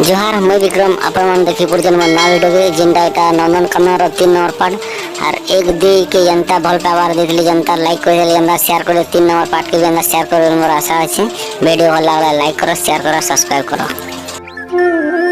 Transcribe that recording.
जोहार मैं विक्रम अपन देखी पुरजन में ना वीडियो के जिंदा एटा नंदन कमर 3 नंबर पार्ट और एक दी के जनता भल पावर देखली जनता लाइक कर देली जनता शेयर कर 3 नंबर पार्ट के जनता शेयर कर मोर आशा अछि वीडियो भल लागला लाइक करो शेयर करो सब्सक्राइब करो।